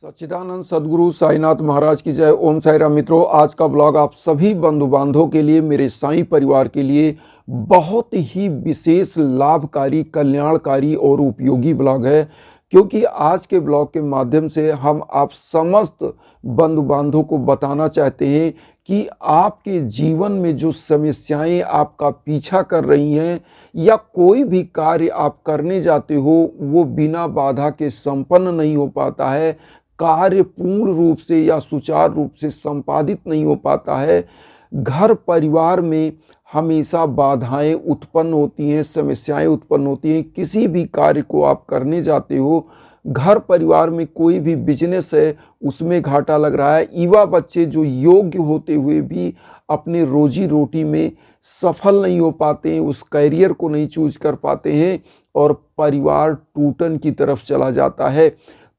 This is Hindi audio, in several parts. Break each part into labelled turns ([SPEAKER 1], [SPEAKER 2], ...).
[SPEAKER 1] सच्चिदानंद सद्गुरु साईनाथ महाराज की जय। ओम साई राम। मित्रों, आज का ब्लॉग आप सभी बंधु बांधवों के लिए, मेरे साईं परिवार के लिए बहुत ही विशेष, लाभकारी, कल्याणकारी और उपयोगी ब्लॉग है, क्योंकि आज के ब्लॉग के माध्यम से हम आप समस्त बंधु बांधवों को बताना चाहते हैं कि आपके जीवन में जो समस्याएं आपका पीछा कर रही हैं या कोई भी कार्य आप करने जाते हो वो बिना बाधा के संपन्न नहीं हो पाता है, कार्य पूर्ण रूप से या सुचारू रूप से संपादित नहीं हो पाता है, घर परिवार में हमेशा बाधाएं उत्पन्न होती हैं, समस्याएं उत्पन्न होती हैं। किसी भी कार्य को आप करने जाते हो, घर परिवार में कोई भी बिजनेस है उसमें घाटा लग रहा है, युवा बच्चे जो योग्य होते हुए भी अपने रोजी रोटी में सफल नहीं हो पाते हैं, उस करियर को नहीं चूज कर पाते हैं और परिवार टूटन की तरफ चला जाता है।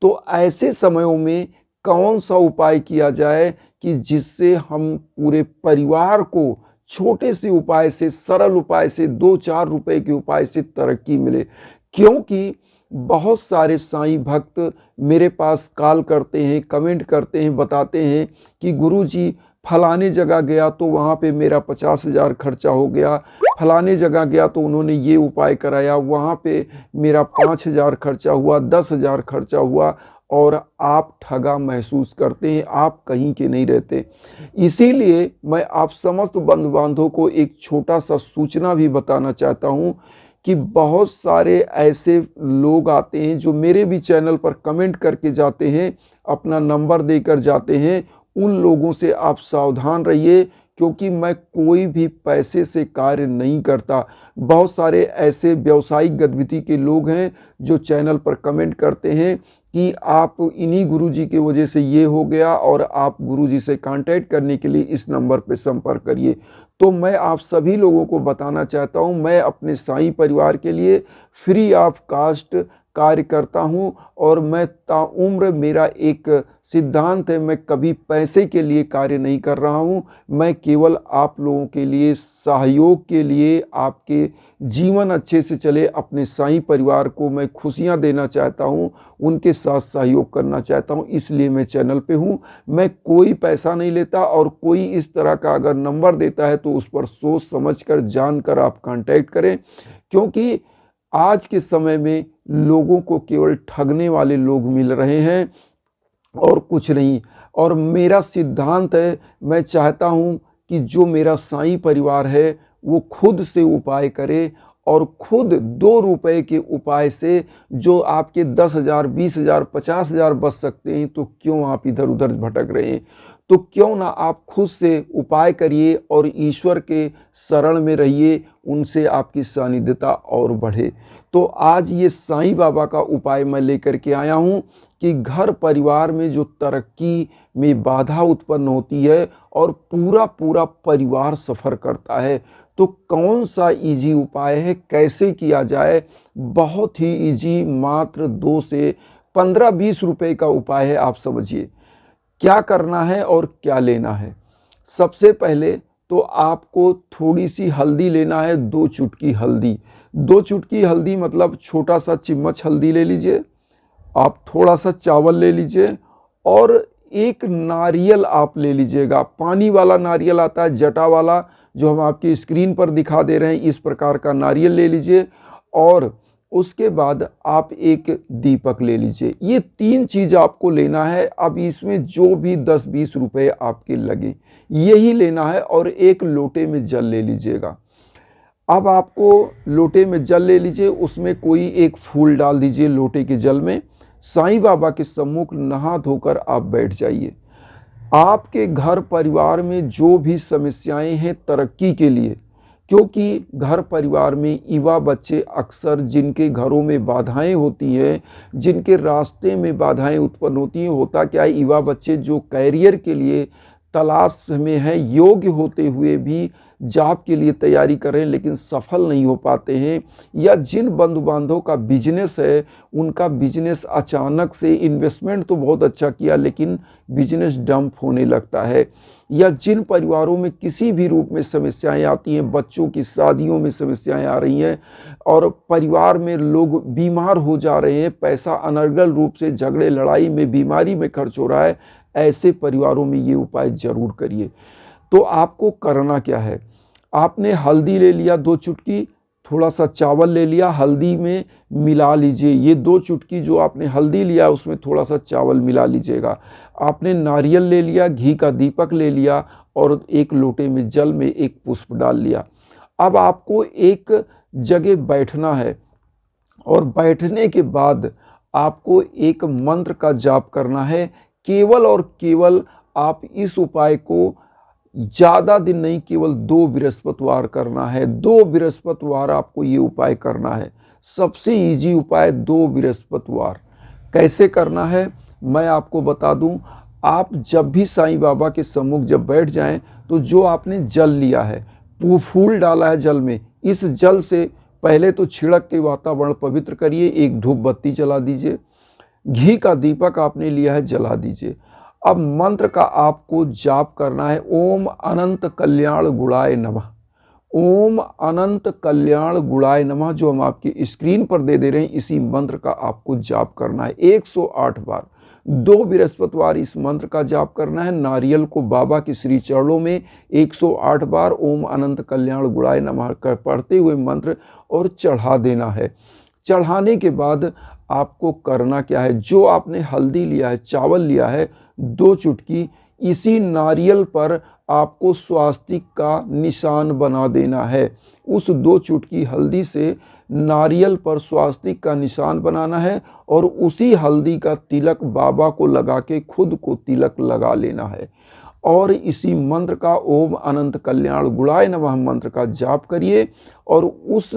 [SPEAKER 1] तो ऐसे समयों में कौन सा उपाय किया जाए कि जिससे हम पूरे परिवार को छोटे से उपाय से, सरल उपाय से, 2-4 रुपए के उपाय से तरक्की मिले। क्योंकि बहुत सारे साईं भक्त मेरे पास कॉल करते हैं, कमेंट करते हैं, बताते हैं कि गुरुजी फलाने जगह गया तो वहाँ पे मेरा 50,000 खर्चा हो गया, फलाने जगह गया तो उन्होंने ये उपाय कराया, वहाँ पे मेरा 5,000 खर्चा हुआ, 10,000 खर्चा हुआ, और आप ठगा महसूस करते हैं, आप कहीं के नहीं रहते। इसीलिए मैं आप समस्त बंधु बांधवों को एक छोटा सा सूचना भी बताना चाहता हूँ कि बहुत सारे ऐसे लोग आते हैं जो मेरे भी चैनल पर कमेंट करके जाते हैं, अपना नंबर देकर जाते हैं। उन लोगों से आप सावधान रहिए, क्योंकि मैं कोई भी पैसे से कार्य नहीं करता। बहुत सारे ऐसे व्यावसायिक गतिविधि के लोग हैं जो चैनल पर कमेंट करते हैं कि आप इन्हीं गुरुजी की वजह से ये हो गया और आप गुरुजी से कांटेक्ट करने के लिए इस नंबर पर संपर्क करिए। तो मैं आप सभी लोगों को बताना चाहता हूं, मैं अपने साईं परिवार के लिए फ्री ऑफ कास्ट कार्य करता हूं और मैं ताउम्र, मेरा एक सिद्धांत है, मैं कभी पैसे के लिए कार्य नहीं कर रहा हूं। मैं केवल आप लोगों के लिए, सहयोग के लिए, आपके जीवन अच्छे से चले, अपने साईं परिवार को मैं खुशियां देना चाहता हूं, उनके साथ सहयोग करना चाहता हूं, इसलिए मैं चैनल पे हूं। मैं कोई पैसा नहीं लेता और कोई इस तरह का अगर नंबर देता है तो उस पर सोच समझ कर, जान कर आप कांटेक्ट करें, क्योंकि आज के समय में लोगों को केवल ठगने वाले लोग मिल रहे हैं और कुछ नहीं। और मेरा सिद्धांत है, मैं चाहता हूं कि जो मेरा साईं परिवार है वो खुद से उपाय करे और खुद 2 रुपए के उपाय से जो आपके 10,000, 20,000, 50,000 बच सकते हैं, तो क्यों आप इधर उधर भटक रहे हैं? तो क्यों ना आप खुद से उपाय करिए और ईश्वर के शरण में रहिए, उनसे आपकी सानिध्यता और बढ़े। तो आज ये साईं बाबा का उपाय मैं लेकर के आया हूँ कि घर परिवार में जो तरक्की में बाधा उत्पन्न होती है और पूरा पूरा परिवार सफ़र करता है, तो कौन सा इजी उपाय है, कैसे किया जाए? बहुत ही इजी, मात्र 2 से 15-20 रुपए का उपाय है। आप समझिए क्या करना है और क्या लेना है। सबसे पहले तो आपको थोड़ी सी हल्दी लेना है, 2 चुटकी हल्दी। 2 चुटकी हल्दी मतलब छोटा सा चम्मच हल्दी ले लीजिए। आप थोड़ा सा चावल ले लीजिए और एक नारियल आप ले लीजिएगा। पानी वाला नारियल आता है, जटा वाला, जो हम आपकी स्क्रीन पर दिखा दे रहे हैं, इस प्रकार का नारियल ले लीजिए। और उसके बाद आप एक दीपक ले लीजिए। ये 3 चीज़ आपको लेना है। अब इसमें जो भी 10-20 रुपए आपके लगे यही लेना है, और एक लोटे में जल ले लीजिएगा। अब आपको लोटे में जल ले लीजिए, उसमें कोई एक फूल डाल दीजिए लोटे के जल में। साईं बाबा के सम्मुख नहा धोकर आप बैठ जाइए। आपके घर परिवार में जो भी समस्याएं हैं तरक्की के लिए, क्योंकि घर परिवार में युवा बच्चे अक्सर, जिनके घरों में बाधाएं होती हैं, जिनके रास्ते में बाधाएं उत्पन्न होती हैं, होता क्या है, युवा बच्चे जो कैरियर के लिए तलाश में हैं, योग्य होते हुए भी जॉब के लिए तैयारी कर रहे हैं लेकिन सफल नहीं हो पाते हैं, या जिन बंधु बांधवों का बिजनेस है उनका बिजनेस अचानक से इन्वेस्टमेंट तो बहुत अच्छा किया लेकिन बिजनेस डंप होने लगता है, या जिन परिवारों में किसी भी रूप में समस्याएं आती हैं, बच्चों की शादियों में समस्याएं आ रही हैं और परिवार में लोग बीमार हो जा रहे हैं, पैसा अनर्गल रूप से झगड़े लड़ाई में बीमारी में खर्च हो रहा है, ऐसे परिवारों में ये उपाय जरूर करिए। तो आपको करना क्या है, आपने हल्दी ले लिया 2 चुटकी, थोड़ा सा चावल ले लिया, हल्दी में मिला लीजिए। ये 2 चुटकी जो आपने हल्दी लिया उसमें थोड़ा सा चावल मिला लीजिएगा। आपने नारियल ले लिया, घी का दीपक ले लिया और एक लोटे में जल में एक पुष्प डाल लिया। अब आपको एक जगह बैठना है और बैठने के बाद आपको एक मंत्र का जाप करना है। केवल और केवल आप इस उपाय को ज़्यादा दिन नहीं, केवल 2 बृहस्पतिवार करना है। 2 बृहस्पतिवार आपको ये उपाय करना है। सबसे इजी उपाय 2 बृहस्पतिवार। कैसे करना है मैं आपको बता दूं। आप जब भी साईं बाबा के सम्मुख जब बैठ जाएं तो जो आपने जल लिया है, फूल डाला है जल में, इस जल से पहले तो छिड़क के वातावरण पवित्र करिए, एक धूप बत्ती जला दीजिए, घी का दीपक आपने लिया है जला दीजिए। अब मंत्र का आपको जाप करना है, ओम अनंत कल्याण गुणाय नमः। ओम अनंत कल्याण गुणाय नमः जो हम आपकी स्क्रीन पर दे रहे हैं, इसी मंत्र का आपको जाप करना है 108 बार। 2 बृहस्पतिवार इस मंत्र का जाप करना है। नारियल को बाबा के श्री चरणों में 108 बार ओम अनंत कल्याण गुणाय नमः कर पढ़ते हुए मंत्र और चढ़ा देना है। चढ़ाने के बाद आपको करना क्या है, जो आपने हल्दी लिया है, चावल लिया है, 2 चुटकी, इसी नारियल पर आपको स्वास्तिक का निशान बना देना है। उस 2 चुटकी हल्दी से नारियल पर स्वास्तिक का निशान बनाना है और उसी हल्दी का तिलक बाबा को लगा के खुद को तिलक लगा लेना है। और इसी मंत्र का ओम अनंत कल्याण गुणाय नमः मंत्र का जाप करिए और उस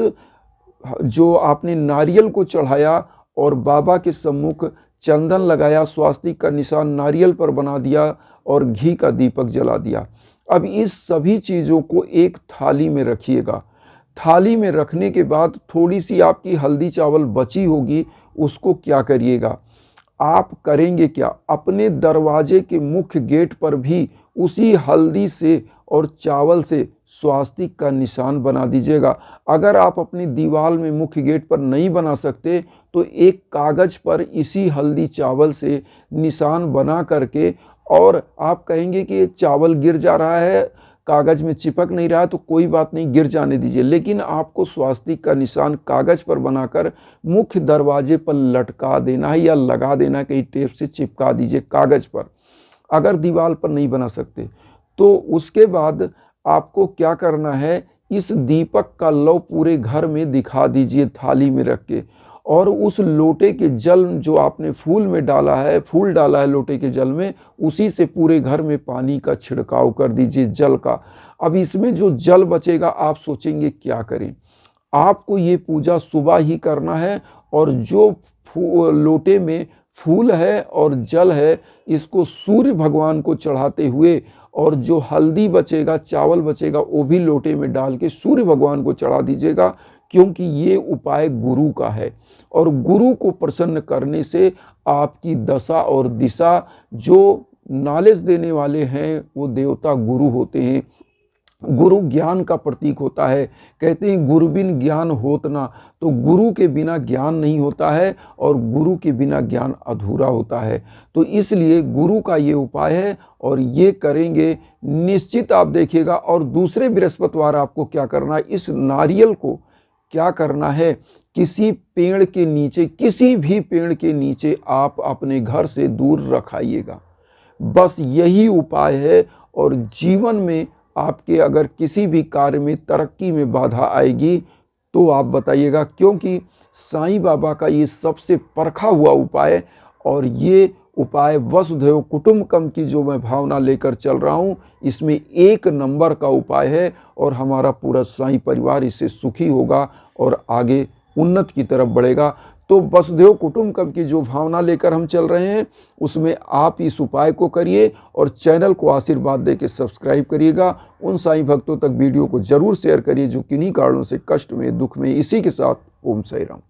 [SPEAKER 1] जो आपने नारियल को चढ़ाया और बाबा के सम्मुख चंदन लगाया, स्वास्तिक का निशान नारियल पर बना दिया और घी का दीपक जला दिया। अब इस सभी चीज़ों को एक थाली में रखिएगा। थाली में रखने के बाद थोड़ी सी आपकी हल्दी चावल बची होगी, उसको क्या करिएगा, आप करेंगे क्या, अपने दरवाजे के मुख्य गेट पर भी उसी हल्दी से और चावल से स्वास्तिक का निशान बना दीजिएगा। अगर आप अपनी दीवार में मुख्य गेट पर नहीं बना सकते तो एक कागज़ पर इसी हल्दी चावल से निशान बना करके, और आप कहेंगे कि चावल गिर जा रहा है, कागज़ में चिपक नहीं रहा है, तो कोई बात नहीं, गिर जाने दीजिए, लेकिन आपको स्वास्तिक का निशान कागज़ पर बनाकर मुख्य दरवाजे पर लटका देना है या लगा देना है, कहीं टेप से चिपका दीजिए कागज़ पर, अगर दीवार पर नहीं बना सकते। तो उसके बाद आपको क्या करना है, इस दीपक का लौ पूरे घर में दिखा दीजिए थाली में रख के, और उस लोटे के जल जो आपने फूल में डाला है, फूल डाला है लोटे के जल में, उसी से पूरे घर में पानी का छिड़काव कर दीजिए जल का। अब इसमें जो जल बचेगा आप सोचेंगे क्या करें, आपको ये पूजा सुबह ही करना है और जो लोटे में फूल है और जल है इसको सूर्य भगवान को चढ़ाते हुए, और जो हल्दी बचेगा, चावल बचेगा, वो भी लोटे में डाल के सूर्य भगवान को चढ़ा दीजिएगा, क्योंकि ये उपाय गुरु का है और गुरु को प्रसन्न करने से आपकी दशा और दिशा, जो नॉलेज देने वाले हैं वो देवता गुरु होते हैं। गुरु ज्ञान का प्रतीक होता है, कहते हैं गुरु बिन ज्ञान होत ना, तो गुरु के बिना ज्ञान नहीं होता है और गुरु के बिना ज्ञान अधूरा होता है। तो इसलिए गुरु का ये उपाय है और ये करेंगे निश्चित आप देखिएगा। और दूसरे बृहस्पतिवार आपको क्या करना है, इस नारियल को क्या करना है, किसी पेड़ के नीचे, किसी भी पेड़ के नीचे आप अपने घर से दूर रखाइएगा। बस यही उपाय है और जीवन में आपके अगर किसी भी कार्य में तरक्की में बाधा आएगी तो आप बताइएगा, क्योंकि साईं बाबा का ये सबसे परखा हुआ उपाय, और ये उपाय वसुधैव कुटुंबकम की जो मैं भावना लेकर चल रहा हूँ, इसमें 1 नंबर का उपाय है और हमारा पूरा साईं परिवार इससे सुखी होगा और आगे उन्नत की तरफ बढ़ेगा। तो वसुधैव कुटुंबकम की जो भावना लेकर हम चल रहे हैं उसमें आप इस उपाय को करिए और चैनल को आशीर्वाद देकर सब्सक्राइब करिएगा। उन साईं भक्तों तक वीडियो को जरूर शेयर करिए जो किन्हीं कारणों से कष्ट में, दुख में। इसी के साथ ओम साई राम।